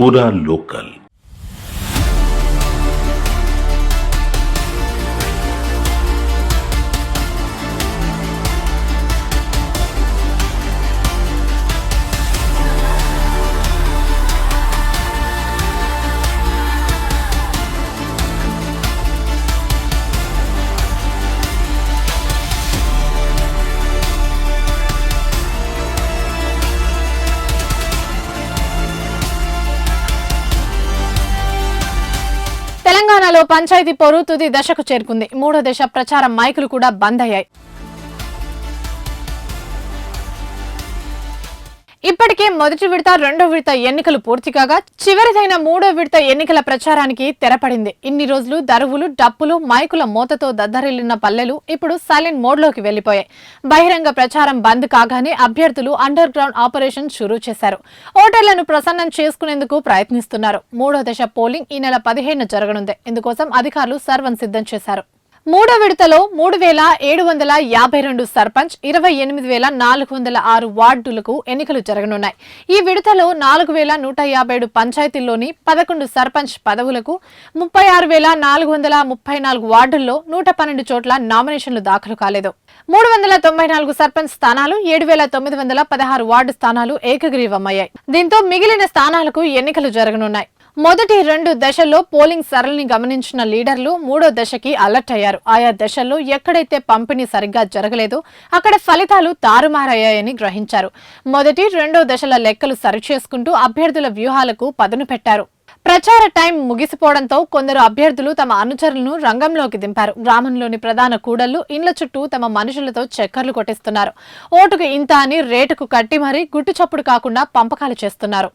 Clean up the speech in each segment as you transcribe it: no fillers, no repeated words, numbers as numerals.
पूरा लोकल। తెలంగాణలో పంచాయతీ పోరు తుది దశకు చేరుకుంది. మూడో దశ ప్రచారం మైకులు కూడా బంద్ అయ్యాయి. ఇప్పటికే మొదటి విడత రెండో విడత ఎన్నికలు పూర్తి కాగా చివరిదైన మూడో విడత ఎన్నికల ప్రచారానికి తెరపడింది. ఇన్ని రోజులు దరువులు, డప్పులు, మైకుల మోతతో దద్దరిల్లిన పల్లెలు ఇప్పుడు సైలెంట్ మోడ్లోకి వెళ్లిపోయాయి. బహిరంగ ప్రచారం బంద్ కాగానే అభ్యర్థులు అండర్ గ్రౌండ్ ఆపరేషన్ షురూ చేశారు. ఓటర్లను ప్రసన్నం చేసుకునేందుకు ప్రయత్నిస్తున్నారు. మూడో దశ పోలింగ్ ఈ నెల 15న జరగనుంది. ఇందుకోసం అధికారులు సర్వం సిద్ధం చేశారు. మూడో విడతలో 3,752 సర్పంచ్, 28,406 వార్డులకు ఎన్నికలు జరగనున్నాయి. ఈ విడతలో 4,157 పంచాయతీల్లోని 11 సర్పంచ్ పదవులకు, 36,434 వార్డుల్లో 112 చోట్ల నామినేషన్లు దాఖలు కాలేదు. 394 సర్పంచ్ స్థానాలు, 7,916 వార్డు స్థానాలు ఏకగ్రీవమయ్యాయి. దీంతో మిగిలిన స్థానాలకు ఎన్నికలు జరగనున్నాయి. మొదటి 2 దశల్లో పోలింగ్ సరళిని గమనించిన లీడర్లు మూడో దశకి అలర్ట్ అయ్యారు. ఆయా దశల్లో ఎక్కడైతే పంపిణీ సరిగ్గా జరగలేదో అక్కడ ఫలితాలు తారుమారయ్యాయని గ్రహించారు. మొదటి, రెండో దశల లెక్కలు సరిచేసుకుంటూ అభ్యర్థుల వ్యూహాలకు పదును పెట్టారు. ప్రచార టైం ముగిసిపోవడంతో కొందరు అభ్యర్థులు తమ అనుచరులను రంగంలోకి దింపారు. గ్రామంలోని ప్రధాన కూడళ్లు, ఇండ్ల చుట్టూ తమ మనుషులతో చక్కర్లు కొట్టిస్తున్నారు. ఓటుకు ఇంత అని రేటుకు కట్టి మరీ గుట్టు చప్పుడు కాకుండా పంపకాలు చేస్తున్నారు.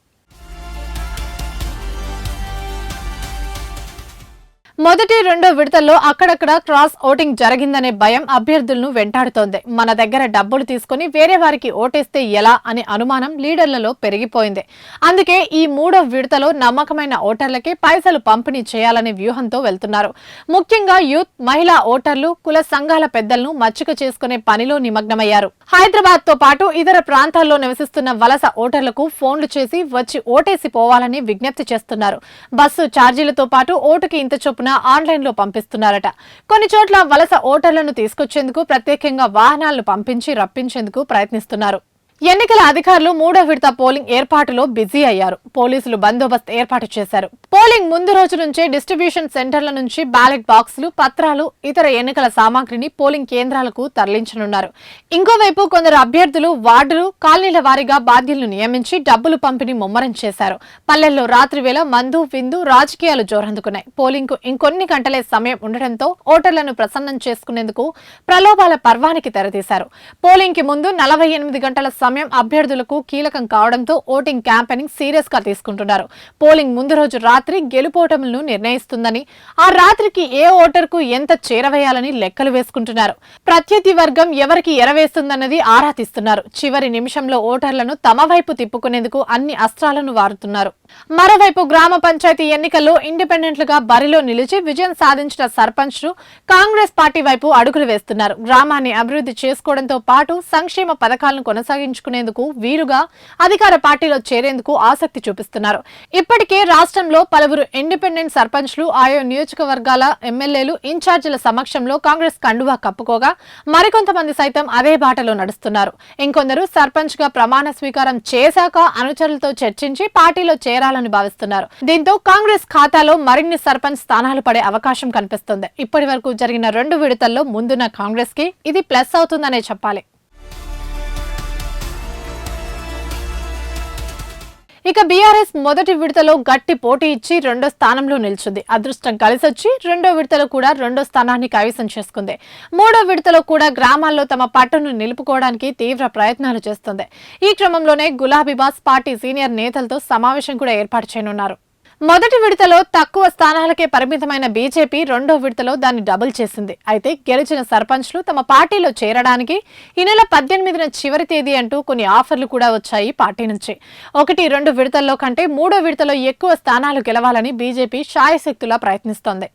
మొదటి, రెండో విడతల్లో అక్కడక్కడ క్రాస్ ఓటింగ్ జరిగిందనే భయం అభ్యర్థులను వెంటాడుతోంది. మన దగ్గర డబ్బులు తీసుకుని వేరే వారికి ఓటేస్తే ఎలా అనే అనుమానం లీడర్లలో పెరిగిపోయింది. అందుకే ఈ మూడో విడతలో నమ్మకమైన ఓటర్లకే పైసలు పంపిణీ చేయాలనే వ్యూహంతో వెళ్తున్నారు. ముఖ్యంగా యూత్, మహిళా ఓటర్లు, కుల సంఘాల పెద్దలను మచ్చిక చేసుకునే పనిలో నిమగ్నమయ్యారు. హైదరాబాద్ తో పాటు ఇతర ప్రాంతాల్లో నివసిస్తున్న వలస ఓటర్లకు ఫోన్లు చేసి వచ్చి ఓటేసి పోవాలని విజ్ఞప్తి చేస్తున్నారు. బస్సు ఛార్జీలతో పాటు ఓటుకి ఇంత చొప్పున ఆన్లైన్ లో పంపిస్తున్నారట. కొన్ని చోట్ల వలస ఓటర్లను తీసుకొచ్చేందుకు ప్రత్యేకంగా వాహనాలను పంపించి రప్పించేందుకు ప్రయత్నిస్తున్నారు. ఎన్నికల అధికారులు మూడో విడత పోలింగ్ ఏర్పాటులో బిజీ అయ్యారు. పోలీసులు బందోబస్తు ఏర్పాటు చేశారు. పోలింగ్ ముందు రోజు నుంచే డిస్ట్రిబ్యూషన్ సెంటర్ల నుంచి బ్యాలెట్ బాక్సులు, పత్రాలు, ఇతర ఎన్నికల సామాగ్రిని పోలింగ్ కేంద్రాలకు తరలించనున్నారు. ఇంకోవైపు కొందరు అభ్యర్థులు వార్డులు, కాలనీల వారీగా బాధ్యులను నియమించి డబ్బులు పంపిణీ ముమ్మరం చేశారు. పల్లెల్లో రాత్రి వేళ మందు, విందు, రాజకీయాలు జోరందుకున్నాయి. పోలింగ్ కు ఇంకొన్ని గంటలే సమయం ఉండటంతో ఓటర్లను ప్రసన్నం చేసుకునేందుకు ప్రలోభాల పర్వానికి తెరతీశారు. పోలింగ్ కి ముందు 48 గంటల సమయం అభ్యర్థులకు కీలకం కావడంతో ఓటింగ్ క్యాంపెయినింగ్ సీరియస్ గా తీసుకుంటున్నారు. పోలింగ్ ముందు రోజు రాత్రి గెలుపోటములను నిర్ణయిస్తుందని, ఆ రాత్రికి ఏ ఓటర్ కు ఎంత చేరవేయాలని లెక్కలు వేసుకుంటున్నారు. ప్రత్యర్థి వర్గం ఎవరికి ఎరవేస్తుందన్నది ఆరా తీస్తున్నారు. చివరి నిమిషంలో ఓటర్లను తమ వైపు తిప్పుకునేందుకు అన్ని అస్త్రాలను వారుతున్నారు. మరోవైపు గ్రామ పంచాయతీ ఎన్నికల్లో ఇండిపెండెంట్లుగా బరిలో నిలిచి విజయం సాధించిన సర్పంచ్లు కాంగ్రెస్ పార్టీ వైపు అడుగులు వేస్తున్నారు. గ్రామాన్ని అభివృద్ధి చేసుకోవడంతో పాటు సంక్షేమ పథకాలను కొనసాగించుకునేందుకు వీలుగా అధికార పార్టీలో చేరేందుకు ఆసక్తి చూపిస్తున్నారు. ఇప్పటికే రాష్ట్రంలో పలువురు ఇండిపెండెంట్ సర్పంచ్లు ఆయా నియోజకవర్గాల ఎమ్మెల్యేలు, ఇన్ఛార్జీల సమక్షంలో కాంగ్రెస్ కండువా కప్పుకోగా మరికొంతమంది సైతం అదే బాటలో నడుస్తున్నారు. ఇంకొందరు సర్పంచ్ గా ప్రమాణ స్వీకారం చేశాక అనుచరులతో చర్చించి పార్టీలో చేరాలని భావిస్తున్నారు. దీంతో కాంగ్రెస్ ఖాతాలో మరిన్ని సర్పంచ్ స్థానాలు పడే అవకాశం కనిపిస్తుంది. ఇప్పటి వరకు జరిగిన 2 విడతల్లో ముందున్న కాంగ్రెస్ కి ఇది ప్లస్ అవుతుందనే చెప్పాలి. ఇక బీఆర్ఎస్ మొదటి విడతలో గట్టి పోటీ ఇచ్చి రెండో స్థానంలో నిలిచింది. అదృష్టం కలిసొచ్చి రెండో విడతలో కూడా రెండో స్థానాన్ని కైవసం చేసుకుంది. మూడో విడతలో కూడా గ్రామాల్లో తమ పట్టును నిలుపుకోవడానికి తీవ్ర ప్రయత్నాలు చేస్తుంది. ఈ క్రమంలోనే గులాబీబాస్ పార్టీ సీనియర్ నేతలతో సమావేశం కూడా ఏర్పాటు చేయనున్నారు. మొదటి విడతలో తక్కువ స్థానాలకే పరిమితమైన బీజేపీ రెండో విడతలో దాన్ని డబుల్ చేసింది. అయితే గెలిచిన సర్పంచ్లు తమ పార్టీలో చేరడానికి ఈ నెల 18న చివరి తేదీ అంటూ కొన్ని ఆఫర్లు కూడా వచ్చాయి పార్టీ నుంచి. 1, 2 విడతల్లో కంటే మూడో విడతలో ఎక్కువ స్థానాలు గెలవాలని బీజేపీ శాయశక్తులా ప్రయత్నిస్తోంది.